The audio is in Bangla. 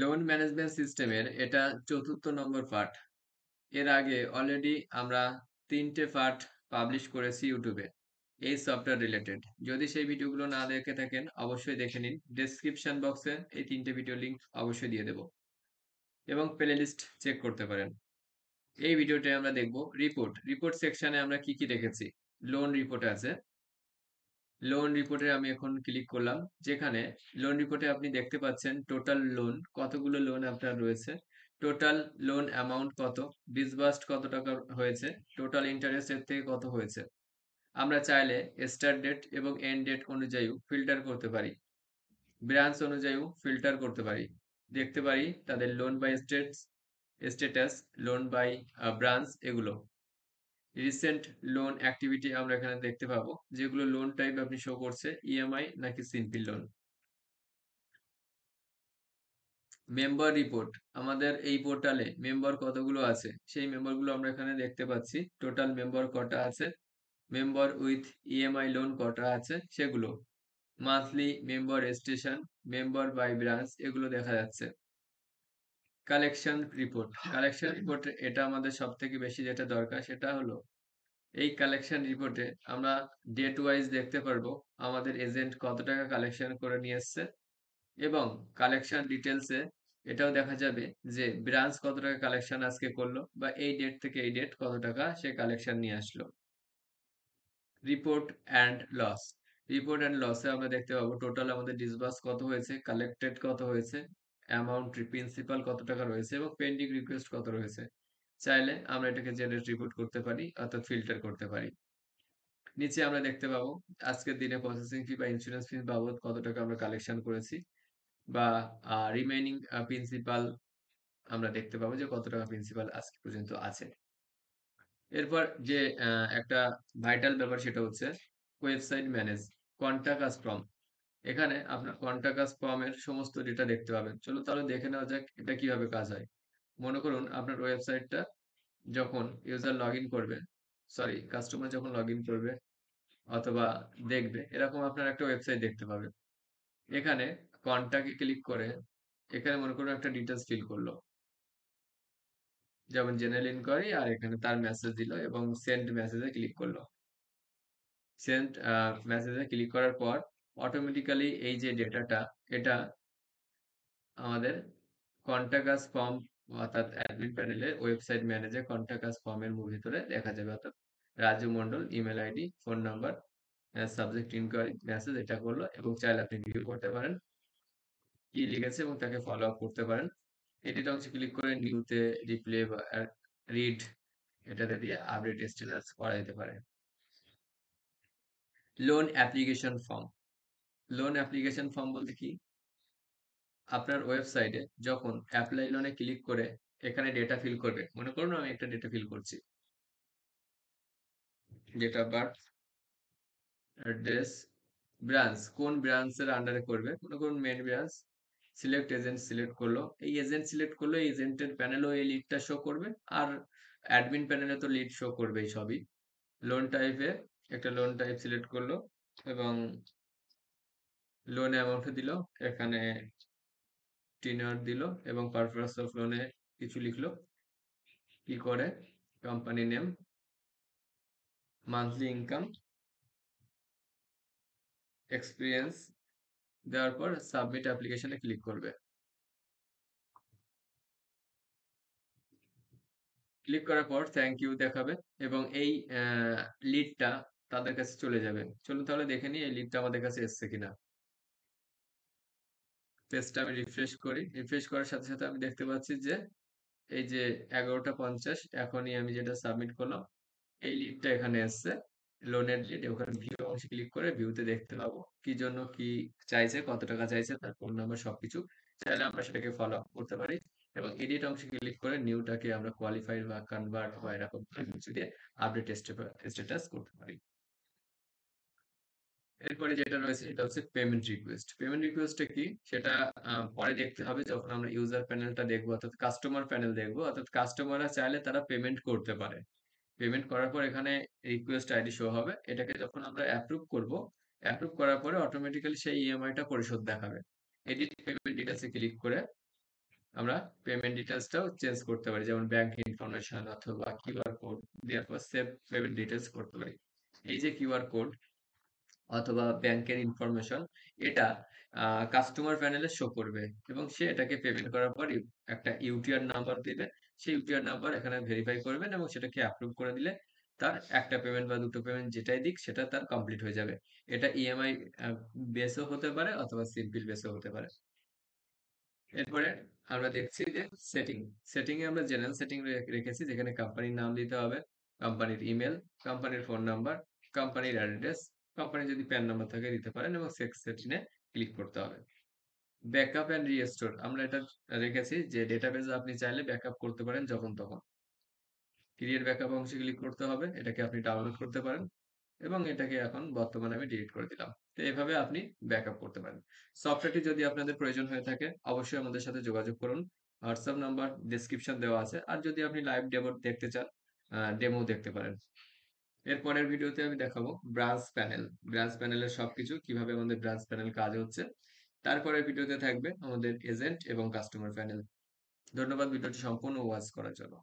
লোন ম্যানেজমেন্ট সিস্টেমের এটা ৪র্থ নম্বর পার্ট। এর আগে অলরেডি আমরা ৩টে পার্ট পাবলিশ করেছি ইউটিউবে এই সফটওয়্যার রিলেটেড। যদি সেই ভিডিওগুলো না দেখে থাকেন অবশ্যই দেখে নিন। ডেসক্রিপশন বক্সে এই ৩টে ভিডিও লিংক অবশ্যই দিয়ে দেব এবং প্লেলিস্ট চেক করতে পারেন। এই ভিডিওতে আমরা দেখব রিপোর্ট সেকশনে আমরা কি কি রেখেছি। লোন রিপোর্ট আছে। লোন রিপোর্টে আমি এখন ক্লিক করলাম, যেখানে লোন রিপোর্টে আপনি দেখতে পাচ্ছেন টোটাল লোন, কতগুলো লোন আপনার রয়েছে, টোটাল লোন অ্যামাউন্ট কত, ডিসবার্সড কত টাকা হয়েছে, টোটাল ইন্টারেস্ট এর থেকে কত হয়েছে। আমরা চাইলে স্টার্ট ডেট এবং এন্ড ডেট অনুযায়ীও ফিল্টার করতে পারি, ব্রাঞ্চ অনুযায়ীও ফিল্টার করতে পারি, দেখতে পারি তাদের loan by status, loan by branch, এগুলো রিসেন্ট লোন অ্যাক্টিভিটি আমরা এখানে দেখতে পাবো, যেগুলো লোন টাইপ আপনি শো করছে, ইএমআই নাকি সিম্পল লোন। মেম্বার রিপোর্ট, আমাদের এই পোর্টালে মেম্বার কতগুলো আছে সেই মেম্বারগুলো আমরা এখানে দেখতে পাচ্ছি। টোটাল মেম্বার কটা আছে, মেম্বার উইথ ইএমআই লোন কটা আছে সেগুলো, monthly member registration, member by branch, এগুলো দেখা যাচ্ছে। কালেকশন রিপোর্ট এটা আমাদের সব থেকে বেশি যেটা দরকার সেটা হলো এই কালেকশন রিপোর্টে আমরা ডেট ওয়াইজ দেখতে পারবো আমাদের এজেন্ট কত টাকা কালেকশন করে নিয়ে এসছে, এবং কালেকশন ডিটেলসে এটাও দেখা যাবে যে ব্রাঞ্চ কত টাকা কালেকশন আজকে করলো, বা এই ডেট থেকে এই ডেট কত টাকা সে কালেকশন নিয়ে আসলো। Report and loss, report and লসে আমরা দেখতে পাবো টোটাল আমাদের ডিসবার্স কত হয়েছে, কালেক্টেড কত হয়েছে, অ্যামাউন্ট প্রিন্সিপাল কত টাকা রয়েছে এবং পেন্ডিং রিকোয়েস্ট কত রয়েছে। চাইলে আমরা এটাকে জেনারেট রিপোর্ট করতে পারি অর্থাৎ ফিল্টার করতে পারি। নিচে আমরা দেখতে পাবো আজকের দিনে প্রসেসিং ফি বা ইন্স্যুরেন্স ফি বাবদ কত টাকা আমরা কালেকশন করেছি, বা রিমেইনিং প্রিন্সিপাল আমরা দেখতে পাবো যে কত টাকা প্রিন্সিপাল আজকে পর্যন্ত আছে। এরপর যে একটা ভাইটাল ব্যাপার সেটা হচ্ছে website manage, contact us from. এখানে আপনার কন্টাক্ট আস ফ্রম এর সমস্ত ডেটা দেখতে পাবেন। চলুন তাহলে দেখে নেওয়া যাক এটা কিভাবে কাজ হয়। মনে করুন আপনার ওয়েবসাইটটা যখন ইউজার লগ ইন করবে, সরি কাস্টমার যখন লগ ইন করবে অথবা দেখবে, এরকম আপনার একটা ওয়েবসাইট দেখতে পাবে। এখানে কন্টাক্টে ক্লিক করে এখানে মনে করুন একটা ডিটেলস ফিল করলো, যেমন জেনারেল ইনকোয়ারি, আর এখানে তার মেসেজ দিল এবং সেন্ড মেসেজে ক্লিক করলো। সেন্ড মেসেজে ক্লিক করার পর অটোমেটিক্যালি এই যে ডেটাটা এটা আমাদের কন্টাক্ট আস ফর্ম অর্থাৎ অ্যাডমিন প্যানেলে ওয়েবসাইট ম্যানেজে কন্টাক্ট আস ফর্মের ভিতরে দেখা যাবে, অর্থাৎ Raju Mondal email ID phone number subject inquiry message এটা করলো, এবং চাইলে আপনি ভিউ করতে পারেন কি লিখেছে এবং তাকে ফলো আপ করতে পারেন। এডিট অংশে ক্লিক করে নিউতে রিপ্লে বা রিড এটাতে দিয়ে আপডেট স্ট্যাটাস করা যেতে পারে। Loan application form, loan application form বলতে কি, আপনার ওয়েবসাইটে যখন অ্যাপ্লাই লোনে ক্লিক করে এখানে ডেটা ফিল করবে, মনে করুন আমি একটা ডেটা ফিল করছি, date of birth, address, branch, কোন ব্রাঞ্চের আন্ডারে করবে, মনে করুন main branch, select agent select করলো, এই এজেন্ট সিলেক্ট করলো, এই এজেন্টের প্যানেলও এই লিডটা শো করবে, আর অ্যাডমিন প্যানেলে তো লিড শো করবে সবই। লোন টাইপে একটা লোন টাইপ সিলেক্ট করলো এবং লোন অ্যামাউন্ট দিল, এখানে টেনিউর দিল এবং পারপাস অফ লোনে কিছু লিখলো, কি করে company name, monthly income, experience দেওয়ার পর সাবমিট অ্যাপ্লিকেশনে ক্লিক করবে। ক্লিক করার পর থ্যাংক ইউ দেখাবে এবং এই লিডটা তাদের কাছে চলে যাবে। চলুন তাহলে দেখে নিই এই লিডটা আমাদের কাছে এসছে কিনা। পেজটা আমি রিফ্রেশ করি, রিফ্রেশ করার সাথে সাথে আমি দেখতে পাচ্ছি যে এই যে 11টা 50 এখনই আমি যেটা সাবমিট করলাম এই লিডটা এখানে এসছে, লোনের লিড। ওখানে ভিউ অংশে ক্লিক করে ভিউতে দেখতে পাবো কি জন্য কি চাইছে, কত টাকা চাইছে, তার ফোন নাম্বার সবকিছু। চাইলে আমরা সেটাকে ফলো আপ করতে পারি এবং এডিট অংশে ক্লিক করে নিউটাকে আমরা কোয়ালিফাইড বা কনভার্ট বা এরকম কিছু দিয়ে আপডেট স্ট্যাটাস করতে পারি। এরপরে যেটা রয়েছে সেটা হচ্ছে পেমেন্ট রিকোয়েস্ট। পেমেন্ট রিকোয়েস্টটা কি সেটা পরে দেখতে হবে যখন আমরা ইউজার প্যানেলটা দেখবো, অর্থাৎ কাস্টমার প্যানেল দেখবো, অর্থাৎ কাস্টমাররা চাইলে তারা পেমেন্ট করতে পারে। পেমেন্ট করার পর এখানে রিকোয়েস্ট আইডি শো হবে, এটাকে যখন আমরা অ্যাপ্রুভ করব, অ্যাপ্রুভ করার পরে অটোমেটিক্যালি সেই ইএমআইটা পরিশোধ দেখাবে। এডিট পেমেন্ট ডিটেলসে ক্লিক করে আমরা পেমেন্ট ডিটেলসটাও চেঞ্জ করতে পারি, যেমন ব্যাংক ইনফরমেশন অথবা কিউআর কোড দেওয়ার পর সেভ পেমেন্ট ডিটেলস করতে পারি। এই যে কিউআর কোড অথবা ব্যাংকের ইনফরমেশন, এটা কাস্টমার প্যানেলে শো করবে এবং সে এটাকে পেমেন্ট করার পর একটা ইউটিআর নাম্বার দিবে। সেই ইউটিআর নাম্বার এখানে ভেরিফাই করবেন এবং সেটাকে অ্যাপ্রুভ করে দিলে তার একটা পেমেন্ট বা দুটো পেমেন্ট যেটাই দিক সেটা তার কমপ্লিট হয়ে যাবে। এটা ইএমআই বেসও হতে পারে অথবা সিম্পল বেসও হতে পারে। এরপরে আমরা দেখছি যে সেটিং। সেটিং এ আমরা জেনারেল সেটিং রেখেছি, যেখানে কোম্পানির নাম দিতে হবে, কোম্পানির ইমেল, কোম্পানির ফোন নাম্বার, কোম্পানির অ্যাড্রেস, কোম্পানি যদি প্যান নাম্বার থাকে দিতে পারেন এবং সেটিং এ ক্লিক করতে হবে। ব্যাকআপ এন্ড রিস্টোর আমরা এটা রেখেছি যে ডেটাবেজে আপনি চাইলে ব্যাকআপ করতে পারেন যখন তখন। ক্রিয়েট ব্যাকআপ অংশে ক্লিক করতে হবে, এটাকে আপনি ডাউনলোড করতে পারেন এবং এটাকে এখন বর্তমানে আমি ডিলিট করে দিলাম। তো এভাবে আপনি ব্যাকআপ করতে পারেন। সফটওয়্যারটি যদি আপনাদের প্রয়োজন হয়ে থাকে অবশ্যই আমাদের সাথে যোগাযোগ করুন। হোয়াটসঅ্যাপ নাম্বার ডেসক্রিপশন দেওয়া আছে। আর যদি আপনি লাইভ ডেমো দেখতে চান, ডেমো দেখতে পারেন। এর পরের ভিডিওতে আমি দেখাবো ব্রাঞ্চ প্যানেল। ব্রাঞ্চ প্যানেলের সবকিছু কিভাবে আমাদের ব্রাঞ্চ প্যানেল কাজ হচ্ছে। তারপরের ভিডিওতে থাকবে আমাদের এজেন্ট এবং কাস্টমার প্যানেল। ধন্যবাদ ভিডিওটি সম্পূর্ণ ওয়াচ করার জন্য।